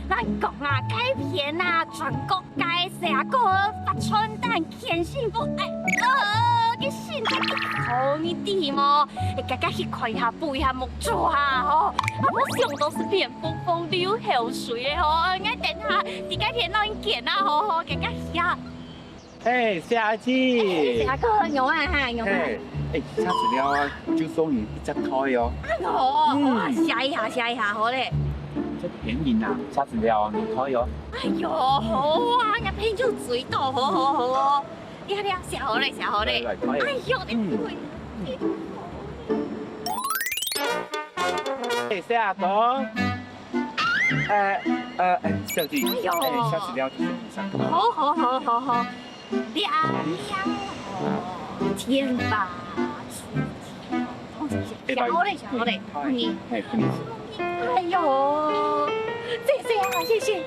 咱讲啊，改片啊，全国介绍个发传单、献幸福，去现在去好你弟么？大家去看一下，补一下木爪吼，我上都是脸风风流口水的吼，我等下第改片让你见啊，吼，大家下。哎，夏季。下个用啊哈，用啊。哎，下次了啊，就送你一只胎哦。哦，下一下，好嘞。这便宜呐，下次了啊，你胎哦。哎呦，好啊，人片就嘴到，好。你下好嘞。哎呦，你会。哎，夏哥。小弟。哎呦。下次了就送你上胎。好。亮天吧，小好嘞，你。哎呦，谢谢。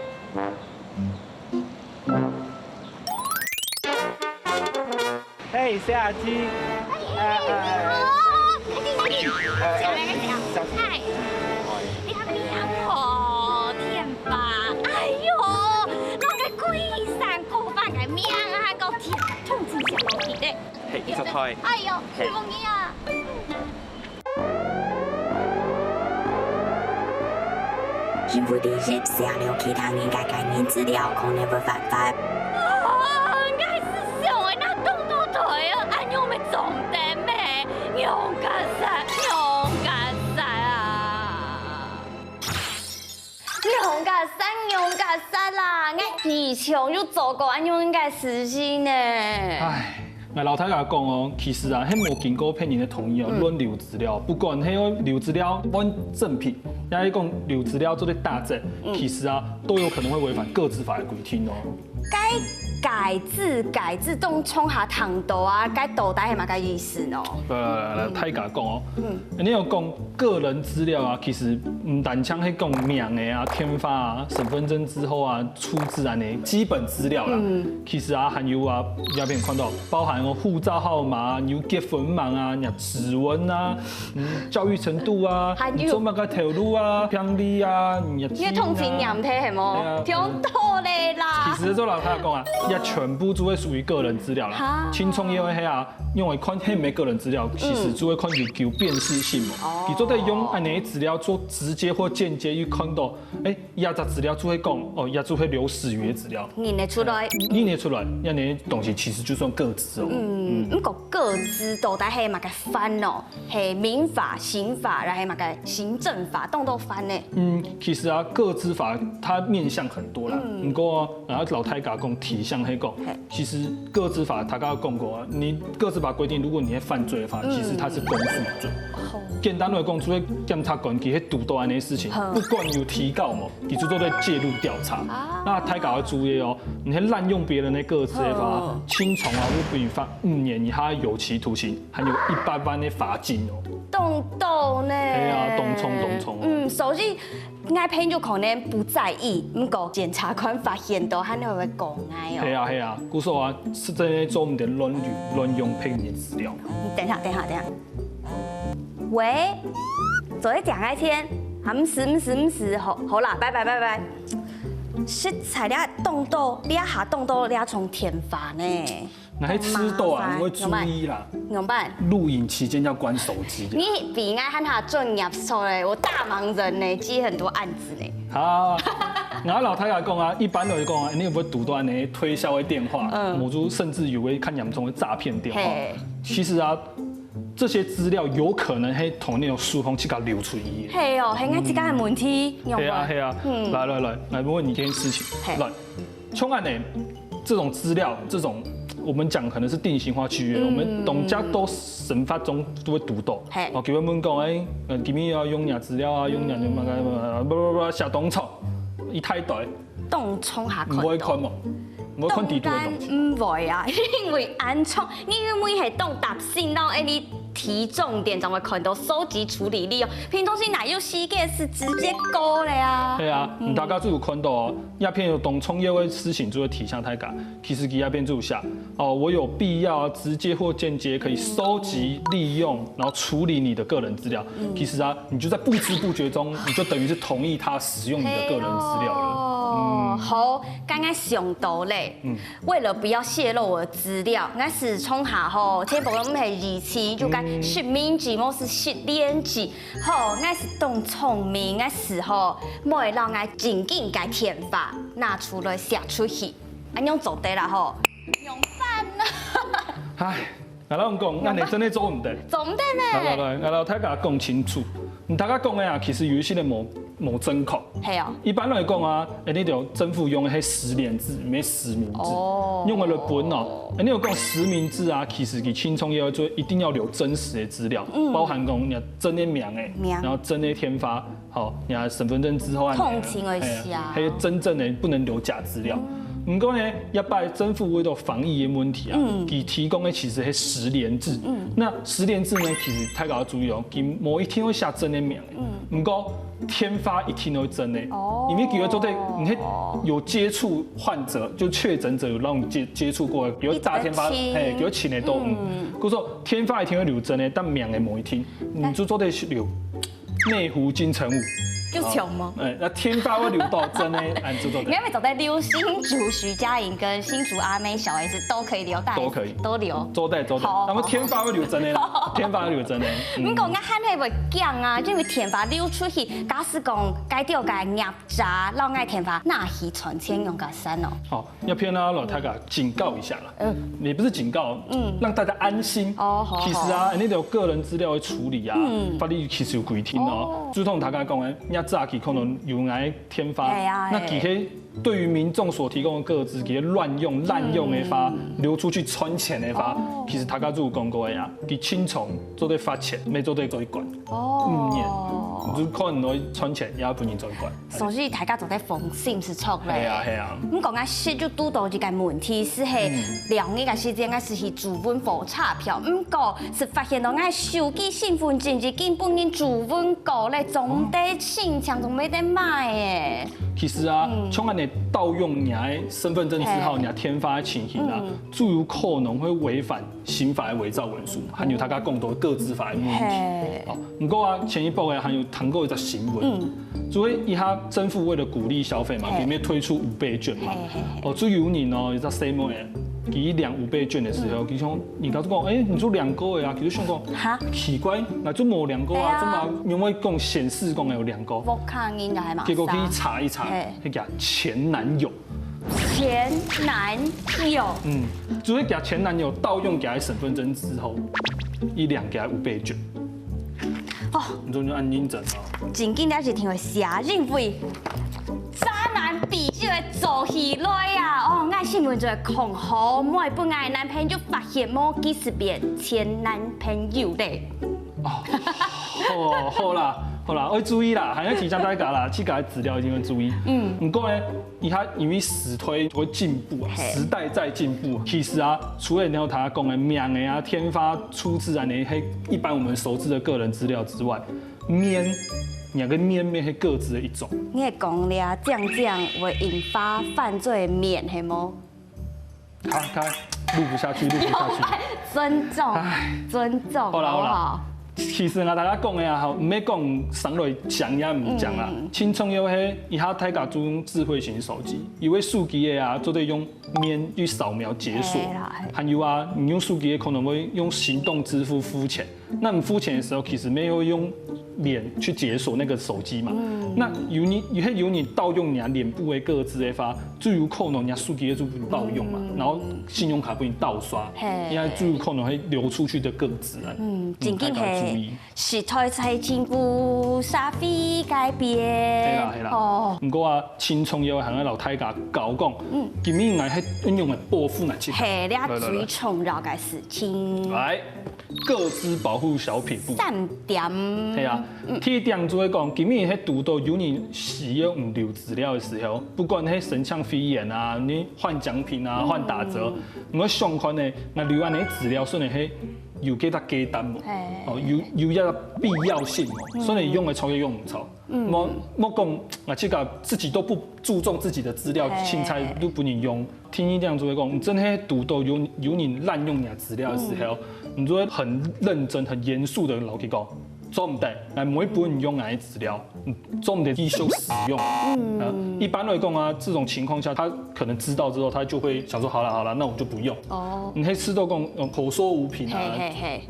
嘿，夏季。天吧，哎呦，那个龟山高翻个命啊，个天，痛死小弟嘞！嘿，一只胎。哎呦，什么嘢啊？政府地址下流其他应该概念资料，可 never 犯法。我是想的那动作腿啊，俺用没重点咩？用干啥啊？用干啥啦？俺皮穷就做过，俺用应该实行呢。唉。那老太甲讲哦，其实啊，迄无经过骗人的同意哦，乱留资料，不管迄个留资料按正品，也是讲留资料做咧打折，其实啊，都有可能会违反个资法的规定哦。改字动冲下糖豆啊，改豆带系嘛个意思喏。来，太甲讲哦，你有讲个人资料啊，其实唔单枪迄讲名的啊、天发啊、身份证之后啊、出自安尼基本资料啦。其实啊，还有啊，要边看到包含哦护照号码、有结婚码啊、指纹啊、教育程度啊、做乜个条路啊、乡里啊、因为通勤验体系冇，听到嘞啦。其实做老太讲啊。也全部都会属于个人资料啦。轻创业的啊，因为看迄没个人资料，其实就会看有求辨识性嘛。你做在用安尼资料做直接或间接去看到，也只资料就会讲哦，也就会流死于资料。认得出来，安尼东西其实就算个资哦。不过个资到底系嘛个翻哦，系民法、刑法，然后嘛个行政法，都翻呢。其实啊，个资法它面向很多啦。不过然后老太甲讲体向黑讲，其实个资法他刚刚讲过啊，你个资法规定，如果你在犯罪的话，其实它是公诉罪。简单来讲，除非检察官去督导安尼事情，不管有提告嘛，其实都在介入调查。那太搞要注意哦，你还滥用别人的个资的话，轻从啊会违法5年以下有期徒刑，还有100万的罚金哦。动呢？哎呀，动冲。所以爱骗就可能不在意，不过检察官发现到，他那会讲哎哦。系啊，古说啊，是真的做唔得乱用骗人资料。你等一下。喂，昨天讲那天，唔是，好啦，拜。是材料冻豆，你下冻豆，你从天发呢？那还吃豆啊，你会注意啦。怎么办？录影期间要关手机。你比爱和他专业说嘞，我大忙人呢，接很多案子呢。好，然后老太太讲啊，一般来讲啊，你有没有堵断呢推销的电话？某猪甚至有会看严重的诈骗电话。其实啊，这些资料有可能喺同那种疏风去给流出去。系哦，系我之间的问题。系啊。来问你一件事情。来，凶案呢，这种资料，这种。我们讲可能是定型化契约，我们董家都审法中都会读到。哦，叫我们讲，今日要用哪资料啊，用哪不下东冲，一太大。东冲下看。唔会看嘛，唔会看地图的东西。唔会啊，因为安冲，因为系东搭线到你提重点，怎么可能都收集处理利用？平东西哪有膝盖是直接勾了呀？对啊，大家就有看到哦，鸦片有当创业会施行就会体向太讲，其实给鸦片注下哦，我有必要直接或间接可以收集、利用，然后处理你的个人资料。其实啊，你就在不知不觉中，你就等于是同意他使用你的个人资料了。哦，好，刚刚上道嘞。为了不要泄露我的资料，我是冲下吼，这部分係日期就讲实名制，或是实联制。好，我是动聪明，我是吼，莫会让我紧紧改填法，拿出来写出去，安样做得啦吼，用饭啦。唉，我老讲，咱你真的做唔得。做唔得呢？来，老太甲讲清楚。大家讲的啊，其实有一些的某真口。系哦。一般来讲啊，你就政府用的迄实联制，没实名制，用的日本哦。你有讲实名制啊，其实给青创业就一定要留真实的资料，包含讲你真的名诶，然后真的天发，好，你身份证之后啊，痛情为下，还有真正的不能留假资料。不过呢，一摆政府为了防疫的问题啊，给提供的其实是实联制。那实联制呢，其实大家要注意哦，给某一天会下真的名的。不过天发一天都会真的，因为比如说对，你看有接触患者，就确诊者有让你接触过，比如大天发，比如请的都，故说天发一天会留真的，但名的某一天，你就做得留内湖金城武。就穷吗？那天发会留到真的，按这做的。你要不走在溜新竹徐佳莹跟新竹阿妹小 S 都可以留，都可以，都留。做的。那么天发会留真的啦，天发会留真的。唔讲，我喊你袂讲啊，因为天发溜出去，假使讲该掉该压榨，让爱天发那去存钱用个山哦。好，要骗啊，老太太警告一下啦。也不是警告，让大家安心。哦，其实啊，你有个人资料的处理啊，法律其实有规定哦。就同大家讲的，早期可能有爱天发，那其实对于民众所提供的个资，给乱用、滥用的发，流出去穿钱的发，其实大家就有讲过的呀，给青虫做对发钱，没做对做一管，5年，你就可能会穿钱，也不能做一管。所以大家就在封信是错嘞。係啊。咁講啊，實就拄到一個問題是係兩個時間，我是去主本付鈔票，唔過是發現到我手機身份證是根本連主本稿咧，總得現場仲沒得賣誒。其實啊，像安尼盜用人的身份證字號、人天發的情形啊，最有可能會違反刑法的偽造文書，還有大家講到個資法的問題。好，不過啊，前一步嘅還有談過一個新聞，所以以下政府為了鼓勵消費嘛，裡面推出5倍券嘛。最有人哦，有隻細妹給領5倍券的時候，佢想人家就講，你做2個啊，佢就想講，奇怪，那就冇2個啊，怎麼因為講顯示講有2個？我看應該係嘛。結果可以查一查，佢叫前男友。前男友。所以叫前男友盜用給他身份證之後，一兩給他5倍券。哦，你就按認真哦。真緊了是聽話寫認為。渣男必須會做起來啊！哦，我新聞就係恐嚇，每本愛男朋友發現冇幾十遍前男朋友咧。哦，好啦，我注意啦，還要提醒大家啦，去改資料一定要注意。不過呢，因為時推會進步啊，時代在進步。其實啊，除了你有他講的名的啊、天發出自然的一般我們熟知的個人資料之外，2個面是各自的一種。你係講了這樣會引發犯罪面係冇？開，錄不下去。尊重。好啦。其實啊，大家講的啊，唔係講上來講也唔講啦。青創業係以下大家都用智慧型手機，因為手機的啊，就得用面去掃描解鎖。還有啊，你用手機可能會用行動支付付錢。那你付錢的時候，其實沒有用臉去解鎖那個手機嘛。那有你盜用人臉部的個資的話，最有可能人家手機就不盜用嘛，然後信用卡不能盜刷，因為最有可能會流出去的個資啊。真緊係時代在進步，社會改變。係啦。不過啊，青創業行嘅老太家教講，今年來係運用嘅報復嚟去。係啦，最重要嘅事情。來。個資保護小撇步3點，係啊，第一點就會講，今年喺讀到有人使用唔留資料嘅時候，不管係神槍飛檐啊，你換獎品啊，換打折，我上款呢，那留安啲資料，算係有给他给单嘛，嘿有要必要性哦，所以用的超越用唔超，莫讲啊，这个自己都不注重自己的资料，青菜都不能用。听你这样做会讲，你真的读到有你滥用你的资料的时候，你就会很认真、很严肃的老去讲。做唔得，每一本你用哪些资料，做唔得必须使用。一般来讲啊，这种情况下，他可能知道之后，他就会想说，好了，那我就不用。哦，你可以吃到讲口说无凭啊，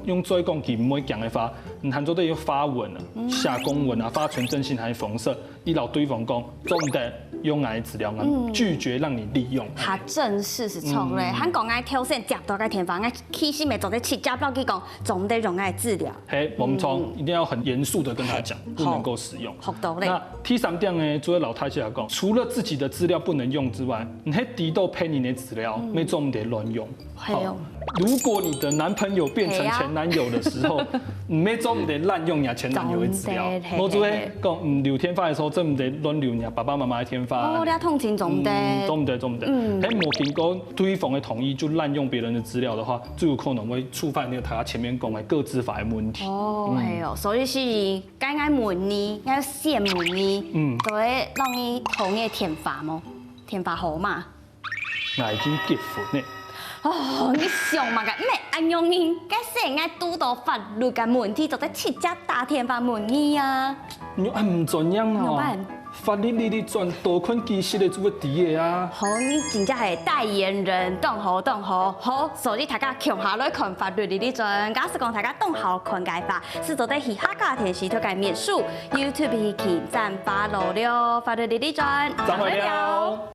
用最讲佢唔会讲的话，你含做都要发文啊、下公文啊、发传真信还是讽刺，你老对方讲做唔得。用哪些资料啊？拒绝让你利用。他正式是错嘞，他讲爱挑选接到该填方，爱起心没做在七家报去讲，总得用爱治疗。嘿，我们从一定要很严肃的跟他讲，不能够使用。好道理。那第三点呢，作为老太太来讲，除了自己的资料不能用之外，你还提到骗你的资料，没总得乱用。好，如果你的男朋友变成前男友的时候，没总得滥用你前男友的资料。我做诶讲，留天发的时候，真唔得乱留你爸爸妈妈的天发。哦，你痛情总得。总得。哎，冇经过对方的同意就滥用别人的资料的话，就有可能会触犯那个他前面讲的个资法的问题。哦，系哦，所以是该爱问你，该先问你，就会让你同意填法么？填法好嘛？我已经结婚呢。哦，你想嘛个，咩安用人？该是爱拄到法律嘅问题，就在七家打填法问你啊。你唔怎样啊？法律你转多款技术的做底的啊。好，你真正系代言人，动好，所以大家强下来看法律你转，假使讲大家动好看解法，是做在嘻哈家电视推介免数 YouTube 去赞发路了，法律你转，赞会了。